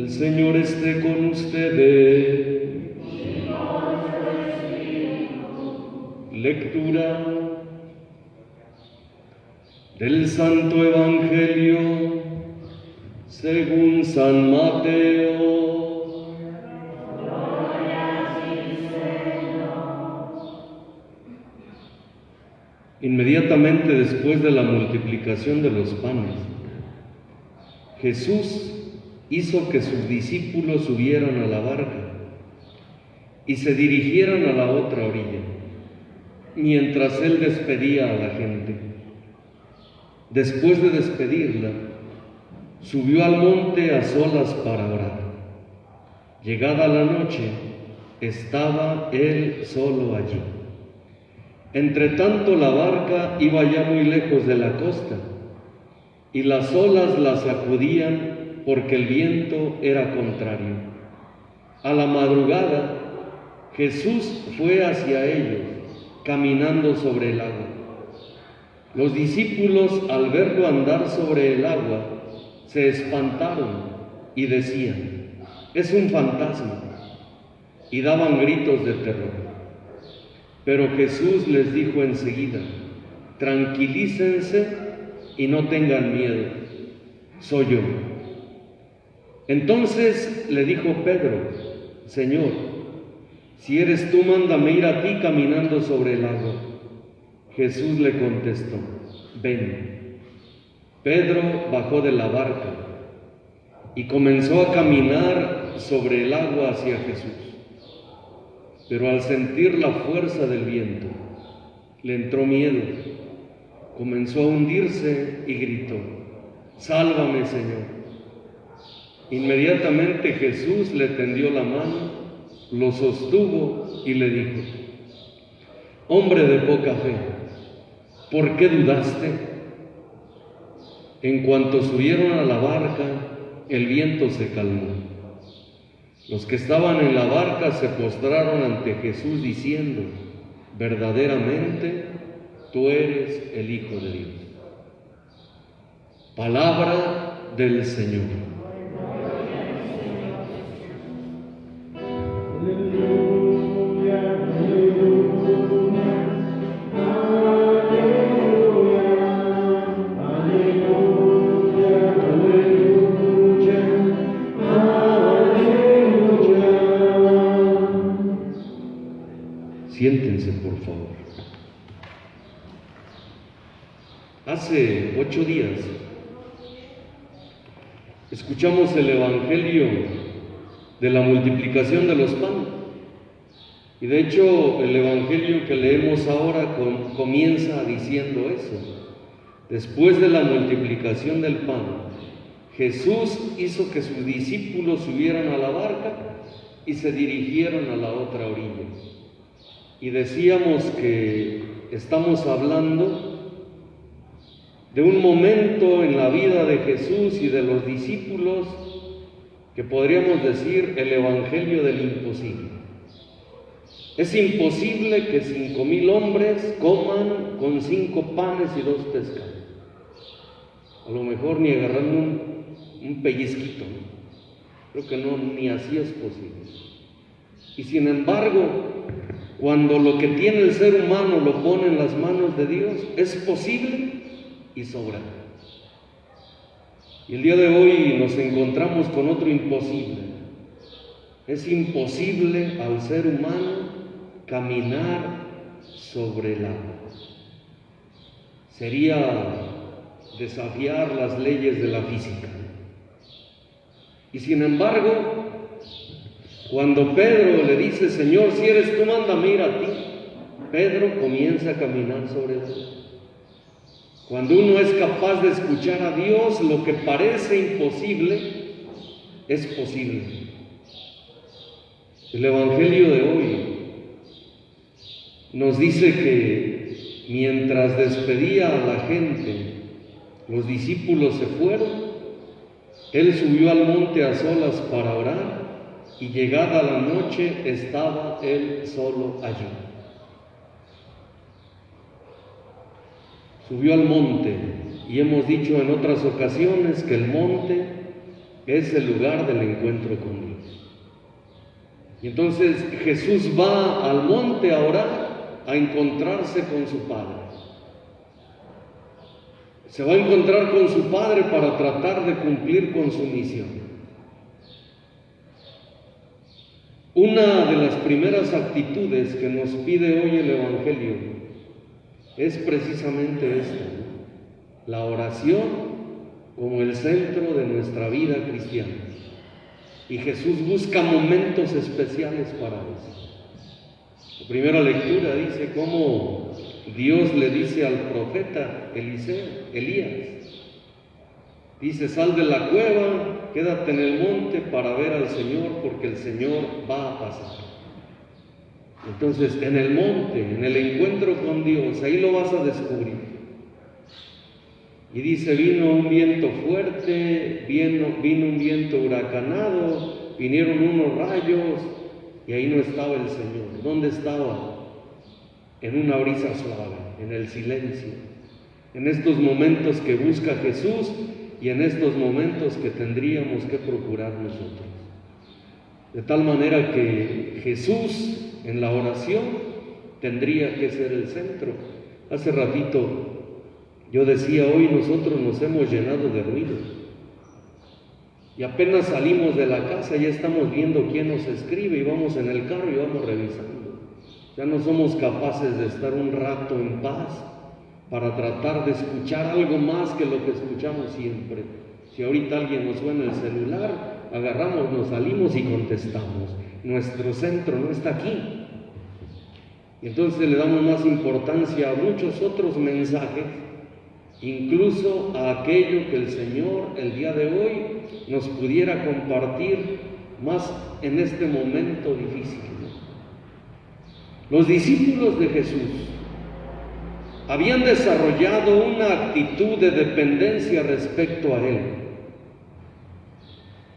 El Señor esté con ustedes. Lectura del Santo Evangelio según San Mateo. Inmediatamente después de la multiplicación de los panes, Jesús hizo que sus discípulos subieran a la barca y se dirigieran a la otra orilla, mientras él despedía a la gente. Después de despedirla, subió al monte a solas para orar. Llegada la noche, estaba él solo allí. Entretanto, la barca iba ya muy lejos de la costa, y las olas la sacudían porque el viento era contrario. A la madrugada, Jesús fue hacia ellos, caminando sobre el agua. Los discípulos, al verlo andar sobre el agua, se espantaron y decían: «Es un fantasma», y daban gritos de terror. Pero Jesús les dijo enseguida: «Tranquilícense y no tengan miedo, soy yo». Entonces le dijo Pedro: «Señor, si eres tú, mándame ir a ti caminando sobre el agua». Jesús le contestó: «Ven». Pedro bajó de la barca y comenzó a caminar sobre el agua hacia Jesús. Pero al sentir la fuerza del viento, le entró miedo, comenzó a hundirse y gritó: «Sálvame, Señor». Inmediatamente Jesús le tendió la mano, lo sostuvo y le dijo: «Hombre de poca fe, ¿por qué dudaste?». En cuanto subieron a la barca, el viento se calmó. Los que estaban en la barca se postraron ante Jesús diciendo: «Verdaderamente, tú eres el Hijo de Dios». Palabra del Señor. Siéntense, por favor. Hace 8 días escuchamos el Evangelio de la multiplicación de los panes. Y de hecho, el Evangelio que leemos ahora comienza diciendo eso. Después de la multiplicación del pan, Jesús hizo que sus discípulos subieran a la barca y se dirigieron a la otra orilla. Y decíamos que estamos hablando de un momento en la vida de Jesús y de los discípulos que podríamos decir el Evangelio del imposible. Es imposible que 5,000 hombres coman con 5 panes y 2 pescados. A lo mejor ni agarrando un pellizquito, ¿no? Creo que no, ni así es posible. Y sin embargo, cuando lo que tiene el ser humano lo pone en las manos de Dios, es posible y sobra. Y el día de hoy nos encontramos con otro imposible. Es imposible al ser humano caminar sobre el agua. Sería desafiar las leyes de la física. Y sin embargo, cuando Pedro le dice: «Señor, si eres tú, mándame ir a ti», Pedro comienza a caminar sobre el agua. Cuando uno es capaz de escuchar a Dios, lo que parece imposible es posible. El Evangelio de hoy nos dice que mientras despedía a la gente, los discípulos se fueron, él subió al monte a solas para orar, y llegada la noche estaba él solo allí. Subió al monte, y hemos dicho en otras ocasiones que el monte es el lugar del encuentro con Dios. Y entonces Jesús va al monte a orar, a encontrarse con su Padre. Se va a encontrar con su Padre para tratar de cumplir con su misión. Una de las primeras actitudes que nos pide hoy el Evangelio es precisamente esta, ¿no? La oración como el centro de nuestra vida cristiana. Y Jesús busca momentos especiales para eso. La primera lectura dice cómo Dios le dice al profeta Elías, dice: sal de la cueva, quédate en el monte para ver al Señor, porque el Señor va a pasar. Entonces, en el monte, en el encuentro con Dios, ahí lo vas a descubrir. Y dice: vino un viento fuerte, vino un viento huracanado, vinieron unos rayos, y ahí no estaba el Señor. ¿Dónde estaba? En una brisa suave, en el silencio, en estos momentos que busca Jesús y en estos momentos que tendríamos que procurar nosotros. De tal manera que Jesús en la oración tendría que ser el centro. Hace ratito yo decía, hoy nosotros nos hemos llenado de ruido y apenas salimos de la casa ya estamos viendo quién nos escribe y vamos en el carro y vamos revisando. Ya no somos capaces de estar un rato en paz para tratar de escuchar algo más que lo que escuchamos siempre. Si ahorita alguien nos suena el celular, agarramos, nos salimos y contestamos. Nuestro centro no está aquí. Y entonces le damos más importancia a muchos otros mensajes, incluso a aquello que el Señor el día de hoy nos pudiera compartir más en este momento difícil. Los discípulos de Jesús habían desarrollado una actitud de dependencia respecto a Él.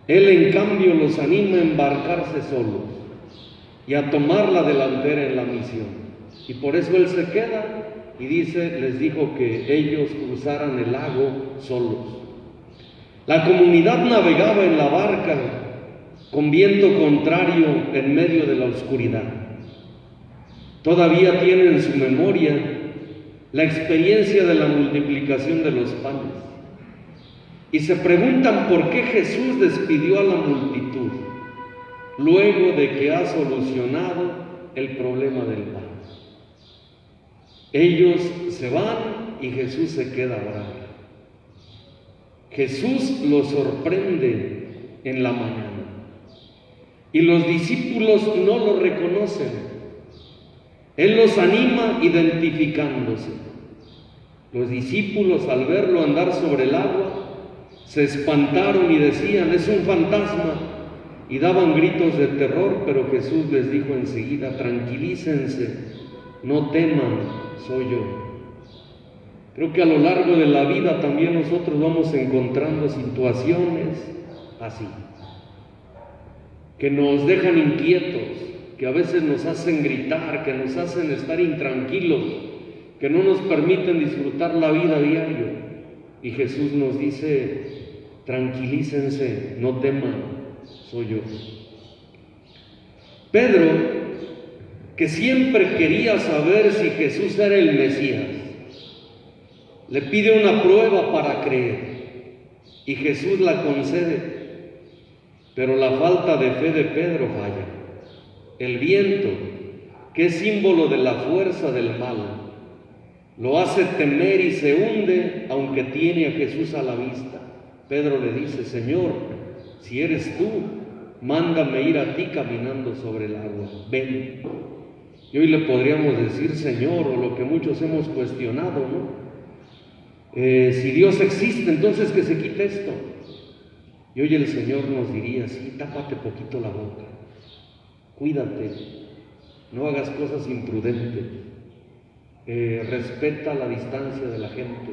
Él, en cambio, los anima a embarcarse solos y a tomar la delantera en la misión. Y por eso Él se queda y les dijo que ellos cruzaran el lago solos. La comunidad navegaba en la barca con viento contrario en medio de la oscuridad. Todavía tienen en su memoria la experiencia de la multiplicación de los panes. Y se preguntan por qué Jesús despidió a la multitud luego de que ha solucionado el problema del pan. Ellos se van y Jesús se queda orando. Jesús los sorprende en la mañana y los discípulos no lo reconocen. Él los anima identificándose. Los discípulos, al verlo andar sobre el agua, se espantaron y decían: es un fantasma, y daban gritos de terror, pero Jesús les dijo enseguida: tranquilícense, no teman, soy yo. Creo que a lo largo de la vida también nosotros vamos encontrando situaciones así, que nos dejan inquietos, que a veces nos hacen gritar, que nos hacen estar intranquilos, que no nos permiten disfrutar la vida diario. Y Jesús nos dice: tranquilícense, no teman, soy yo. Pedro, que siempre quería saber si Jesús era el Mesías, le pide una prueba para creer y Jesús la concede, pero la falta de fe de Pedro falla. El viento, que es símbolo de la fuerza del mal, lo hace temer y se hunde, aunque tiene a Jesús a la vista. Pedro le dice: Señor, si eres tú, mándame ir a ti caminando sobre el agua, ven. Y hoy le podríamos decir: Señor, o lo que muchos hemos cuestionado, ¿no? Si Dios existe, entonces que se quite esto. Y hoy el Señor nos diría: sí, tápate poquito la boca, cuídate, no hagas cosas imprudentes, respeta la distancia de la gente.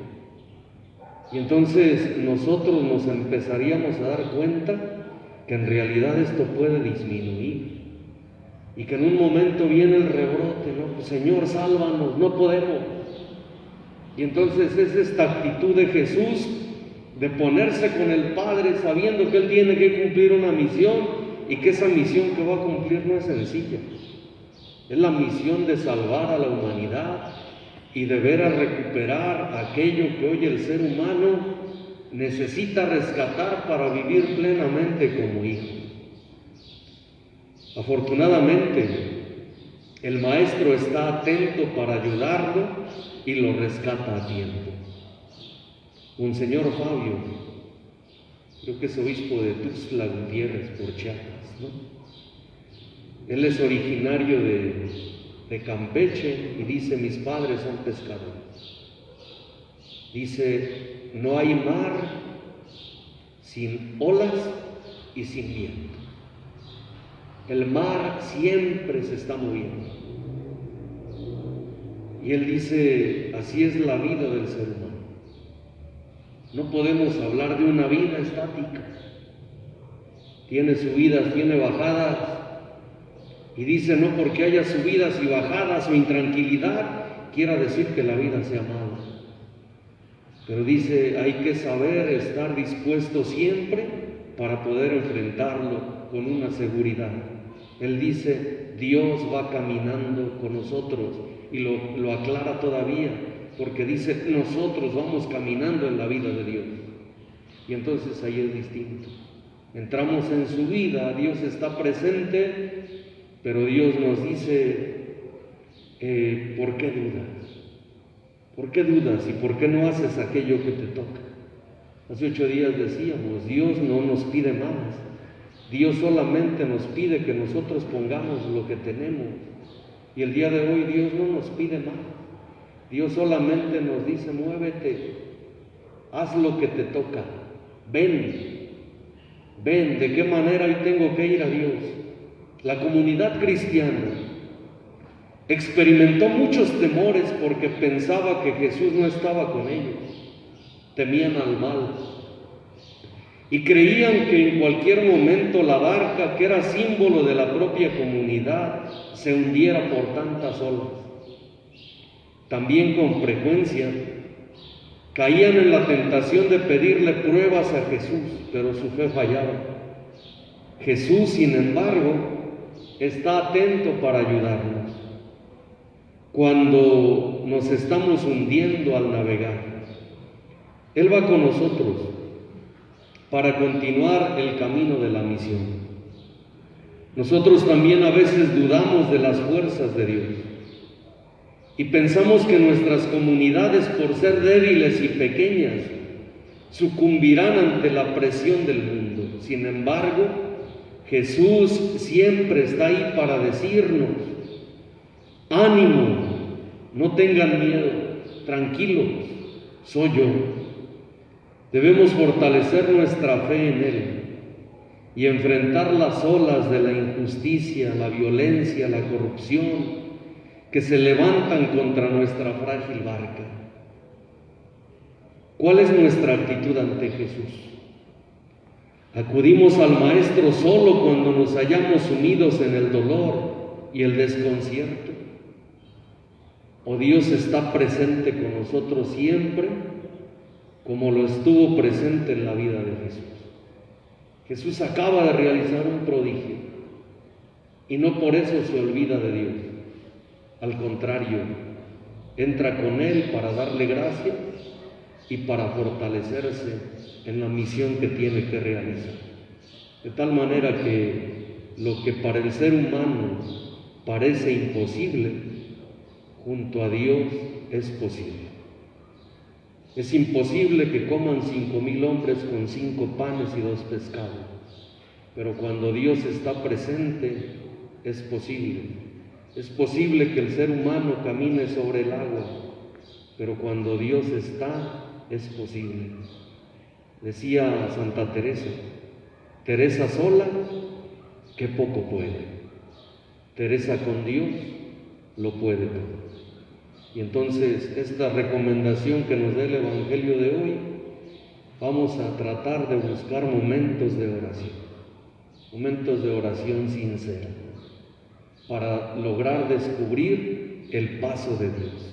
Y entonces nosotros nos empezaríamos a dar cuenta que en realidad esto puede disminuir y que en un momento viene el rebrote, ¿no? Señor, sálvanos, no podemos. Y entonces es esta actitud de Jesús de ponerse con el Padre sabiendo que Él tiene que cumplir una misión y que esa misión que va a cumplir no es sencilla. Es la misión de salvar a la humanidad y de ver a recuperar aquello que hoy el ser humano necesita rescatar para vivir plenamente como hijo. Afortunadamente, el Maestro está atento para ayudarlo y lo rescata a tiempo. Monseñor Fabio, creo que es obispo de Tuxtla Gutiérrez, por Chiapas, ¿no? Él es originario de Campeche y dice: mis padres son pescadores. Dice: no hay mar sin olas y sin viento. El mar siempre se está moviendo. Y él dice: así es la vida del ser humano. No podemos hablar de una vida estática. Tiene subidas, tiene bajadas. Y dice: no porque haya subidas y bajadas o intranquilidad, quiera decir que la vida sea mala. Pero dice: hay que saber estar dispuesto siempre para poder enfrentarlo con una seguridad. Él dice: Dios va caminando con nosotros, y lo aclara todavía, porque dice: nosotros vamos caminando en la vida de Dios. Y entonces ahí es distinto. Entramos en su vida, Dios está presente, pero Dios nos dice: ¿por qué dudas? ¿Por qué dudas y por qué no haces aquello que te toca? Hace 8 días decíamos: Dios no nos pide más. Dios solamente nos pide que nosotros pongamos lo que tenemos. Y el día de hoy Dios no nos pide más. Dios solamente nos dice: muévete, haz lo que te toca, ven. ¿De qué manera hoy tengo que ir a Dios? La comunidad cristiana experimentó muchos temores porque pensaba que Jesús no estaba con ellos. Temían al mal y creían que en cualquier momento la barca, que era símbolo de la propia comunidad, se hundiera por tantas olas. También con frecuencia caían en la tentación de pedirle pruebas a Jesús, pero su fe fallaba. Jesús, sin embargo, está atento para ayudarnos. Cuando nos estamos hundiendo al navegar, Él va con nosotros para continuar el camino de la misión. Nosotros también a veces dudamos de las fuerzas de Dios y pensamos que nuestras comunidades, por ser débiles y pequeñas, sucumbirán ante la presión del mundo. Sin embargo, Jesús siempre está ahí para decirnos: ánimo, no tengan miedo, tranquilos, soy yo. Debemos fortalecer nuestra fe en Él y enfrentar las olas de la injusticia, la violencia, la corrupción que se levantan contra nuestra frágil barca. ¿Cuál es nuestra actitud ante Jesús? ¿Acudimos al Maestro solo cuando nos hallamos sumidos en el dolor y el desconcierto? ¿O Dios está presente con nosotros siempre, como lo estuvo presente en la vida de Jesús? Jesús acaba de realizar un prodigio y no por eso se olvida de Dios. Al contrario, entra con Él para darle gracia y para fortalecerse en la misión que tiene que realizar. De tal manera que lo que para el ser humano parece imposible, junto a Dios es posible. Es imposible que coman 5,000 hombres con 5 panes y 2 pescados, pero cuando Dios está presente es posible. Es posible que el ser humano camine sobre el agua, pero cuando Dios está, es posible. Decía Santa Teresa: Teresa sola, que poco puede. Teresa con Dios lo puede todo. Y entonces, esta recomendación que nos da el Evangelio de hoy, vamos a tratar de buscar momentos de oración sincera, para lograr descubrir el paso de Dios.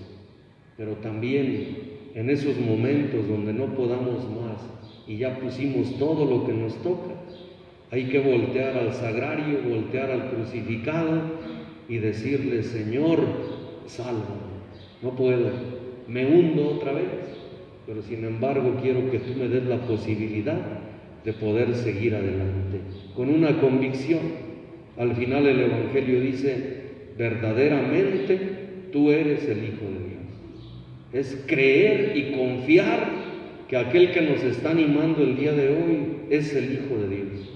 Pero también en esos momentos donde no podamos más, y ya pusimos todo lo que nos toca. Hay que voltear al sagrario, voltear al crucificado y decirle: Señor, sálvame. No puedo, me hundo otra vez, pero sin embargo quiero que tú me des la posibilidad de poder seguir adelante, con una convicción. Al final el Evangelio dice: verdaderamente tú eres el Hijo de Dios. Es creer y confiar que aquel que nos está animando el día de hoy es el Hijo de Dios,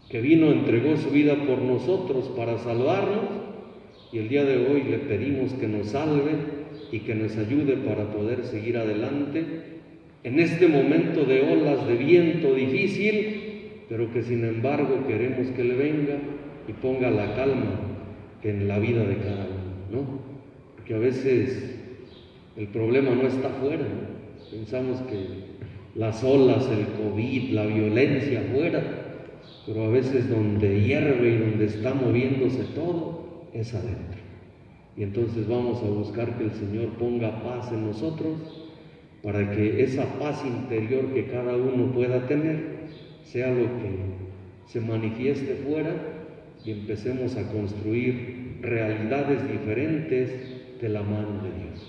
que vino, entregó su vida por nosotros para salvarnos, y el día de hoy le pedimos que nos salve y que nos ayude para poder seguir adelante en este momento de olas de viento difícil, pero que sin embargo queremos que le venga y ponga la calma en la vida de cada uno, ¿no? Porque a veces el problema no está afuera, ¿no? Pensamos que las olas, el COVID, la violencia afuera, pero a veces donde hierve y donde está moviéndose todo es adentro. Y entonces vamos a buscar que el Señor ponga paz en nosotros, para que esa paz interior que cada uno pueda tener sea lo que se manifieste fuera y empecemos a construir realidades diferentes de la mano de Dios.